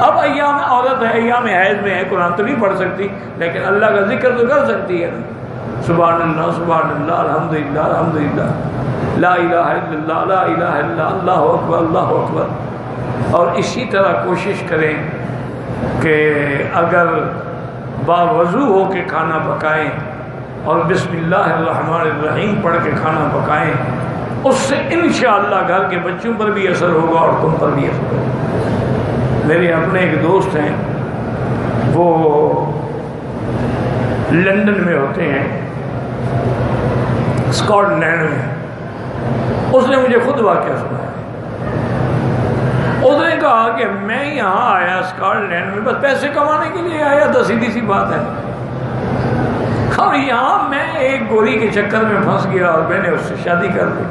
اب ایام عورت ہے، ایام حیض میں ہے، قرآن تو نہیں پڑھ سکتی لیکن اللہ کا ذکر تو کر سکتی ہے نا، سبحان اللہ الحمدللہ الحمدللہ، لا الہ الا اللہ لا الہ الا اللہ اکبر اللہ اکبر۔ اور اسی طرح کوشش کریں کہ اگر باوضو ہو کے کھانا پکائیں اور بسم اللہ الرحمن الرحیم پڑھ کے کھانا پکائیں، اس سے انشاءاللہ گھر کے بچوں پر بھی اثر ہوگا اور تم پر بھی اثر ہوگا۔ میرے اپنے ایک دوست ہیں، وہ لندن میں ہوتے ہیں، اسکاٹ لینڈ میں۔ اس نے مجھے خود واقعہ سنایا۔ اس نے کہا کہ میں یہاں آیا اسکاٹ لینڈ میں بس پیسے کمانے کے لیے آیا تھا، سیدھی سی بات ہے، اور یہاں میں ایک گوری کے چکر میں پھنس گیا اور میں نے اس سے شادی کر لی۔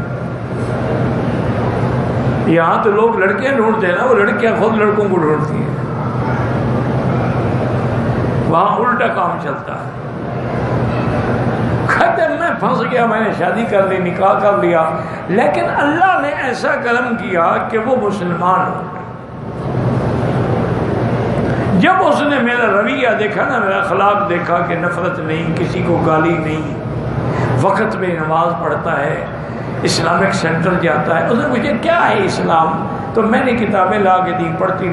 یہاں تو لوگ لڑکیاں ڈھونڈتے ہیں نا، وہ لڑکیاں خود لڑکوں کو ڈھونڈتی ہیں، وہاں الٹا کام چلتا ہے۔ کہتے میں پھنس گیا، میں نے شادی کر لی، نکاح کر لیا، لیکن اللہ نے ایسا کرم کیا کہ وہ مسلمان ہو گئے۔ جب اس نے میرا رویہ دیکھا نا، میرا اخلاق دیکھا کہ نفرت نہیں، کسی کو گالی نہیں، وقت میں نماز پڑھتا ہے، اسلامک سینٹر جاتا ہے، اس نے مجھے کیا ہے اسلام، تو میں نے کتابیں لا کے دی، پڑھتی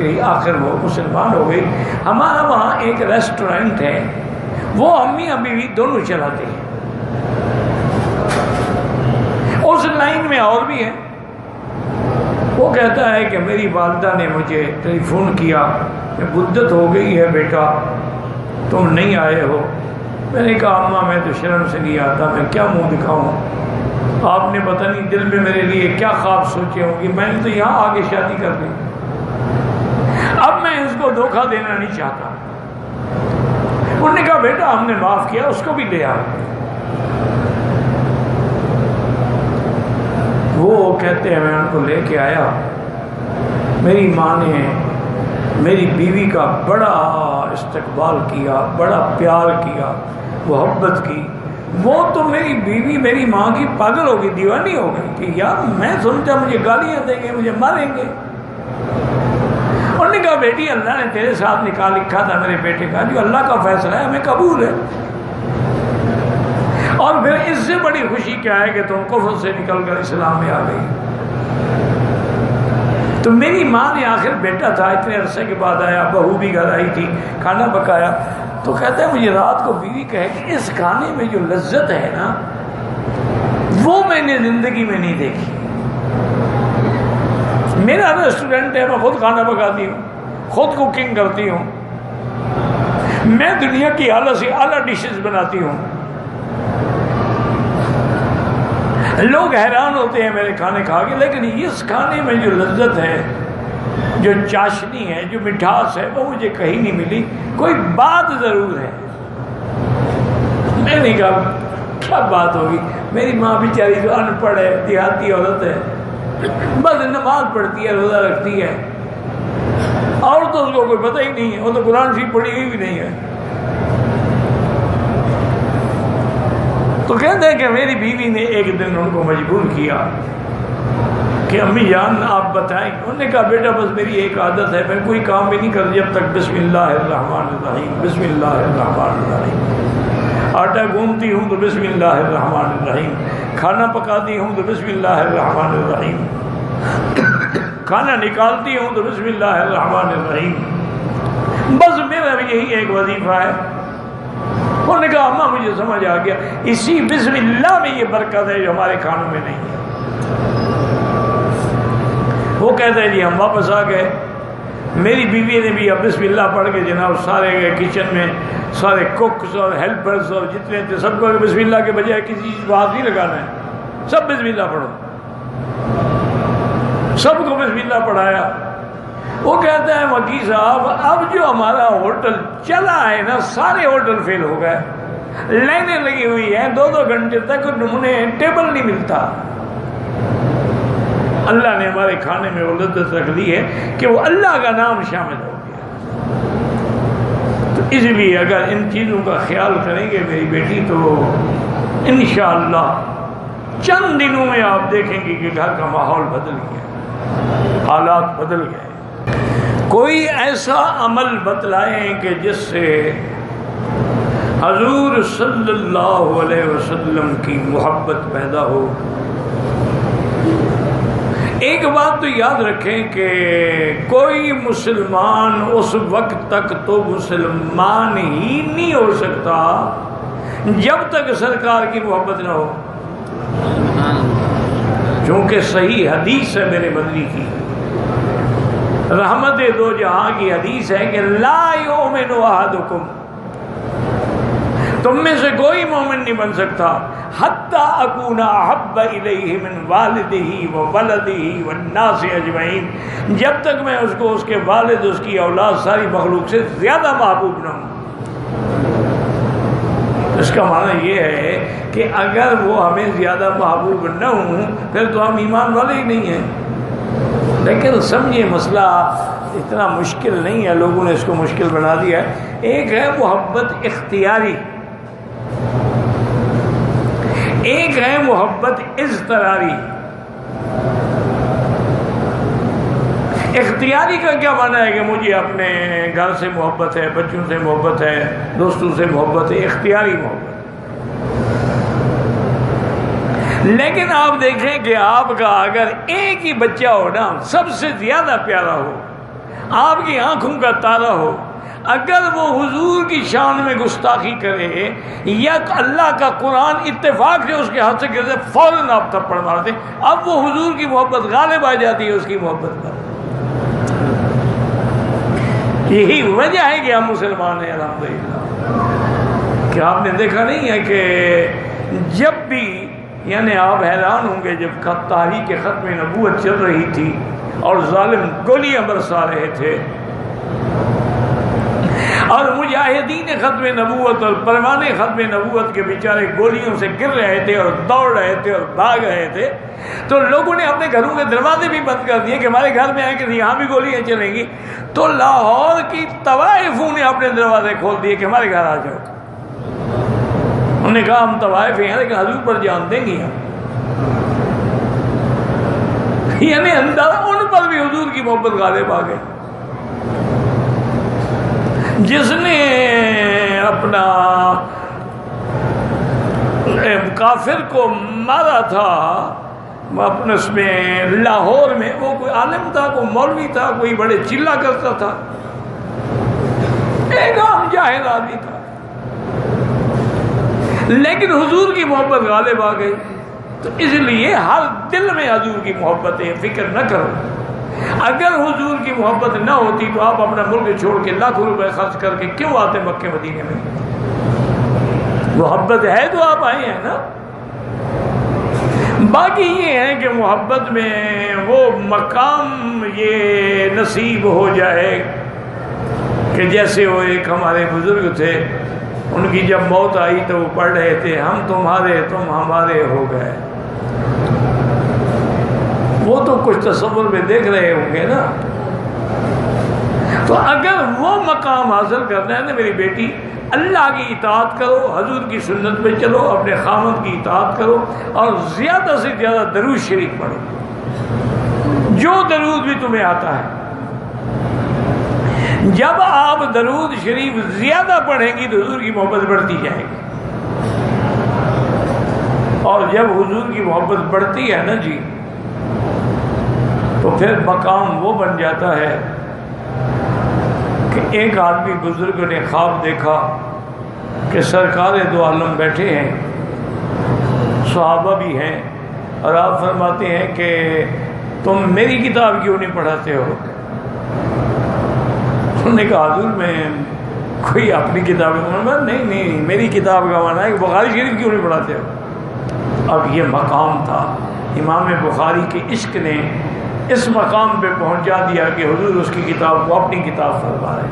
رہی، آخر وہ مسلمان ہو گئی۔ ہمارا وہاں ایک ریسٹورینٹ ہے، وہ امی ابھی بھی دونوں چلاتے ہیں، اس لائن میں اور بھی ہے۔ وہ کہتا ہے کہ میری والدہ نے مجھے ٹیلی فون کیا کہ مدت ہو گئی ہے بیٹا تم نہیں آئے ہو۔ میں نے کہا اماں میں تو شرم سے نہیں آتا، میں کیا منہ دکھاؤں، آپ نے پتہ نہیں دل میں میرے لیے کیا خواب سوچے ہوں گی، میں نے تو یہاں آگے شادی کر دی، اب میں اس کو دھوکہ دینا نہیں چاہتا۔ انہوں نے کہا بیٹا ہم نے معاف کیا، اس کو بھی لے آؤ۔ وہ کہتے ہیں میں ان کو لے کے آیا، میری ماں نے میری بیوی کا بڑا استقبال کیا، بڑا پیار کیا، محبت کی۔ وہ تو میری بیوی میری ماں کی پاگل ہو گئی، دیوانی ہو گئی کہ یار میں سنتا مجھے گالیاں دیں گے، مجھے ماریں گے۔ انہوں نے کہا بیٹی اللہ نے تیرے ساتھ نکاح لکھا تھا میرے بیٹے کا، جو اللہ کا فیصلہ ہے ہمیں قبول ہے، اور پھر اس سے بڑی خوشی کیا ہے کہ تم کفر سے نکل کر اسلام میں آ گئی۔ تو میری ماں نے آخر بیٹا تھا، اتنے عرصے کے بعد آیا، بہو بھی گھر آئی تھی، کھانا پکایا، تو کہتا ہے مجھے رات کو بیوی کہے کہ اس کھانے میں جو لذت ہے نا وہ میں نے زندگی میں نہیں دیکھی۔ میرا ریسٹورینٹ ہے، میں خود کھانا پکاتی ہوں، خود کوکنگ کرتی ہوں، میں دنیا کی اعلیٰ سے اعلیٰ ڈشز بناتی ہوں، لوگ حیران ہوتے ہیں میرے کھانے کھا کے، لیکن اس کھانے میں جو لذت ہے، جو چاشنی ہے، جو مٹھاس ہے، وہ مجھے کہیں نہیں ملی۔ کوئی بات ضرور ہے۔ میں نے کہا کیا بات ہوگی؟ میری ماں بیچاری جو ان پڑھ ہے، دیہاتی عورت ہے، بس نماز پڑھتی ہے، روزہ رکھتی ہے، اور تو اس کو کوئی پتہ ہی نہیں ہے، وہ تو قرآن شریف پڑھی ہوئی بھی نہیں ہے۔ تو کہتے ہیں کہ میری بیوی نے ایک دن ان کو مجبور کیا کہ امی جان آپ بتائیں۔ انہوں نے کہا بیٹا بس میری ایک عادت ہے، میں کوئی کام بھی نہیں کرتی جب تک بسم اللہ الرحمن الرحیم بسم اللہ الرحمن الرحیم، آٹا گوندتی ہوں تو بسم اللہ الرحمن الرحیم، کھانا پکاتی ہوں تو بسم اللہ الرحمن الرحیم، کھانا نکالتی ہوں تو بسم اللہ الرحمن الرحیم، بس میرا بھی یہی ایک وظیفہ ہے۔ انہوں نے کہا اماں مجھے سمجھ آ گیا، اسی بسم اللہ میں یہ برکت ہے جو ہمارے کھانوں میں نہیں ہے۔ وہ کہتے ہیں جی ہم واپس آ گئے، میری بیوی نے بھی اب بسم اللہ پڑھ کے جناب سارے گئے کچن میں، سارے کوکس اور ہیلپرز اور جتنے تھے سب کو بسم اللہ کے بجائے کسی چیز کو ہاتھ نہیں لگانا ہے، سب بسم اللہ پڑھو، سب کو بسم اللہ پڑھایا۔ وہ کہتے ہیں وکی صاحب اب جو ہمارا ہوٹل چلا ہے نا، سارے ہوٹل فیل ہو گئے، لائنیں لگی ہوئی ہیں، 2 گھنٹے تک انہیں ٹیبل نہیں ملتا۔ اللہ نے ہمارے کھانے میں وہ لذت رکھ دی ہے کہ وہ اللہ کا نام شامل ہو گیا۔ تو اس لیے اگر ان چیزوں کا خیال کریں گے میری بیٹی، تو انشاءاللہ چند دنوں میں آپ دیکھیں گے کہ گھر کا ماحول بدل گیا، حالات بدل گئے۔ کوئی ایسا عمل بتلائیں کہ جس سے حضور صلی اللہ علیہ وسلم کی محبت پیدا ہو۔ ایک بات تو یاد رکھیں کہ کوئی مسلمان اس وقت تک تو مسلمان ہی نہیں ہو سکتا جب تک سرکار کی محبت نہ ہو، چونکہ صحیح حدیث ہے میرے مدنی کی، رحمت دو جہاں کی حدیث ہے کہ لا یؤمن احدکم، تم میں سے کوئی مومن نہیں بن سکتا حتی اکون احب الیہ من والدہ وولدہ والناس اجمعین، جب تک میں اس کو اس کے والد، اس کی اولاد، ساری مخلوق سے زیادہ محبوب نہ ہوں۔ اس کا معنی یہ ہے کہ اگر وہ ہمیں زیادہ محبوب نہ ہوں پھر تو ہم ایمان والے ہی نہیں ہیں۔ لیکن سمجھے مسئلہ اتنا مشکل نہیں ہے، لوگوں نے اس کو مشکل بنا دیا ہے۔ ایک ہے محبت اختیاری، ایک ہے محبت اضطراری۔ اختیاری کا کیا معنی ہے کہ مجھے اپنے گھر سے محبت ہے، بچوں سے محبت ہے، دوستوں سے محبت ہے، اختیاری محبت۔ لیکن آپ دیکھیں کہ آپ کا اگر ایک ہی بچہ ہو نا، سب سے زیادہ پیارا ہو، آپ کی آنکھوں کا تارا ہو، اگر وہ حضور کی شان میں گستاخی کرے یا اللہ کا قرآن اتفاق سے اس کے ہاتھ سے گرتے فوراً آپ تھپڑ مارتے، اب وہ حضور کی محبت غالب آ جاتی ہے اس کی محبت پر۔ یہی وجہ ہے کہ ہم مسلمان ہیں الحمدللہ۔ کہ آپ نے دیکھا نہیں ہے کہ جب بھی، یعنی آپ حیران ہوں گے، جب تحریک ختم نبوت چل رہی تھی اور ظالم گولیاں برسا رہے تھے اور مجاہدین ختم نبوت اور پروانے ختم نبوت کے بیچارے گولیوں سے گر رہے تھے اور دوڑ رہے تھے اور بھاگ رہے تھے، تو لوگوں نے اپنے گھروں کے دروازے بھی بند کر دیے کہ ہمارے گھر میں آئے کہ یہاں بھی گولیاں چلیں گی۔ تو لاہور کی طوائفوں نے اپنے دروازے کھول دیے کہ ہمارے گھر آ جاؤ۔ انہوں نے کہا ہم طوائف ہیں لیکن حضور پر جان دیں گے ہم۔ یعنی اندازہ ان پر بھی حضور کی محبت غالب آ گئی۔ جس نے اپنا کافر کو مارا تھا اپنے اس میں لاہور میں، وہ کوئی عالم تھا، کوئی مولوی تھا، کوئی بڑے چلا کرتا تھا، ایک عام جاہل آدمی تھا، لیکن حضور کی محبت غالب آ گئی۔ تو اس لیے ہر دل میں حضور کی محبت ہے، فکر نہ کرو۔ اگر حضور کی محبت نہ ہوتی تو آپ اپنا ملک چھوڑ کے لاکھوں روپے خرچ کر کے کیوں آتے مکے مدینے میں؟ محبت ہے تو آپ آئے ہیں نا۔ باقی یہ ہے کہ محبت میں وہ مقام یہ نصیب ہو جائے کہ جیسے وہ ایک ہمارے بزرگ تھے، ان کی جب موت آئی تو وہ پڑھ رہے تھے ہم تمہارے تم ہمارے ہو گئے۔ وہ تو کچھ تصور میں دیکھ رہے ہوں گے نا۔ تو اگر وہ مقام حاصل کرنا ہے نا میری بیٹی، اللہ کی اطاعت کرو، حضور کی سنت پہ چلو، اپنے خامد کی اطاعت کرو اور زیادہ سے زیادہ درود شریف پڑھو، جو درود بھی تمہیں آتا ہے۔ جب آپ درود شریف زیادہ پڑھیں گی تو حضور کی محبت بڑھتی جائے گی، اور جب حضور کی محبت بڑھتی ہے نا جی، تو پھر مقام وہ بن جاتا ہے کہ ایک آدمی بزرگ نے خواب دیکھا کہ سرکار دو عالم بیٹھے ہیں، صحابہ بھی ہیں، اور آپ فرماتے ہیں کہ تم میری کتاب کیوں نہیں پڑھاتے ہو؟ انہوں نے کہا حضور میں کوئی اپنی کتاب نہیں، میری کتاب کا معنی ہے کہ بخاری شریف کیوں نہیں پڑھاتے ہو؟ اب یہ مقام تھا، امام بخاری کے عشق نے اس مقام پہ پہنچا دیا کہ حضور اس کی کتاب کو اپنی کتاب فرما رہے ہیں۔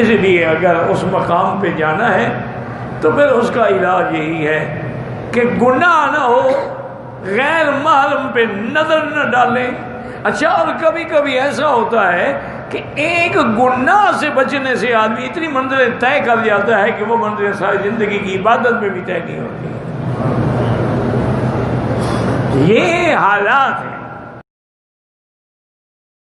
اس لیے اگر اس مقام پہ جانا ہے تو پھر اس کا علاج یہی ہے کہ گناہ نہ ہو، غیر محرم پہ نظر نہ ڈالیں۔ اچھا، اور کبھی کبھی ایسا ہوتا ہے کہ ایک گناہ سے بچنے سے آدمی اتنی منزلیں طے کر جاتا ہے کہ وہ منزلیں ساری زندگی کی عبادت میں بھی طے نہیں ہوتی۔ یہ حالات ہیں۔